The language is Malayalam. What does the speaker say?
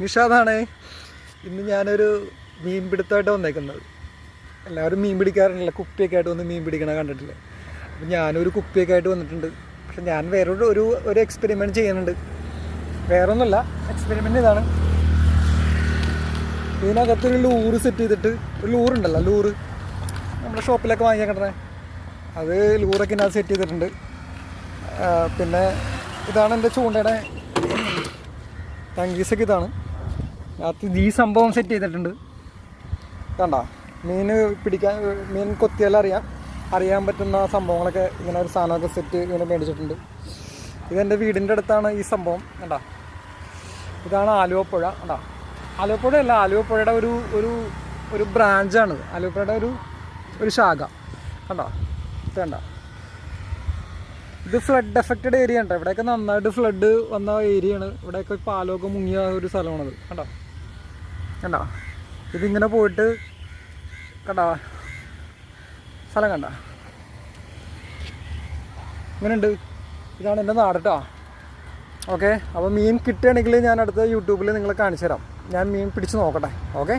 നിഷാദാണ്. ഇന്ന് ഞാനൊരു മീൻ പിടുത്തമായിട്ട് വന്നേക്കുന്നത്. എല്ലാവരും മീൻ പിടിക്കാറുണ്ടല്ലോ, കുപ്പിയൊക്കെ ആയിട്ട് വന്ന് മീൻ പിടിക്കണ കണ്ടിട്ടില്ലേ. അപ്പം ഞാനൊരു കുപ്പിയൊക്കെ ആയിട്ട് വന്നിട്ടുണ്ട്. പക്ഷെ ഞാൻ വേറൊരു ഒരു എക്സ്പെരിമെൻറ്റ് ചെയ്യുന്നുണ്ട്. വേറൊന്നുമല്ല, എക്സ്പെരിമെൻ്റ് ഇതാണ്. ഇതിനകത്തൊരു ലൂറ് സെറ്റ് ചെയ്തിട്ട്, ഒരു ലൂറുണ്ടല്ലോ, ലൂറ് നമ്മുടെ ഷോപ്പിലൊക്കെ വാങ്ങിയാൽ കിട്ടണേ, അത് ലൂറൊക്കെ ഇതിനകത്ത് സെറ്റ് ചെയ്തിട്ടുണ്ട്. പിന്നെ ഇതാണ് എൻ്റെ ചൂണ്ടയുടെ ടങ്കീസൊക്കെ. ഇതാണ് അത് ഈ സംഭവം സെറ്റ് ചെയ്തിട്ടുണ്ട്. കണ്ട മീൻ പിടിക്കാൻ, മീൻ കൊത്തിയാൽ അറിയാൻ പറ്റുന്ന സംഭവങ്ങളൊക്കെ ഇങ്ങനെ ഒരു സാധനമൊക്കെ സെറ്റ് ഇങ്ങനെ മേടിച്ചിട്ടുണ്ട്. ഇതെൻ്റെ വീടിൻ്റെ അടുത്താണ് ഈ സംഭവം. കണ്ട ഇതാണ് ആലുവപ്പുഴ. കണ്ട ആലുവപ്പുഴയല്ല, ആലുവപ്പുഴയുടെ ഒരു ബ്രാഞ്ചാണ്. ആലുവപ്പുഴയുടെ ഒരു ശാഖ. കണ്ട വേണ്ട, ഇത് ഫ്ലഡ് എഫക്റ്റഡ് ഏരിയ ഉണ്ട്. ഇവിടെയൊക്കെ നന്നായിട്ട് ഫ്ലഡ് വന്ന ഏരിയയാണ്. ഇവിടെയൊക്കെ പാലമൊക്കെ മുങ്ങിയ ഒരു സ്ഥലമാണത്. കണ്ട ഇതിങ്ങനെ പോയിട്ട് കണ്ട സ്ഥലം കണ്ട ഇങ്ങനെയുണ്ട്. ഇതാണ് എൻ്റെ നാട് കേട്ടോ. ഓക്കെ, അപ്പോൾ മീൻ കിട്ടുകയാണെങ്കിൽ ഞാൻ അടുത്ത യൂട്യൂബിൽ നിങ്ങളെ കാണിച്ചു തരാം. ഞാൻ മീൻ പിടിച്ച് നോക്കട്ടെ. ഓക്കെ.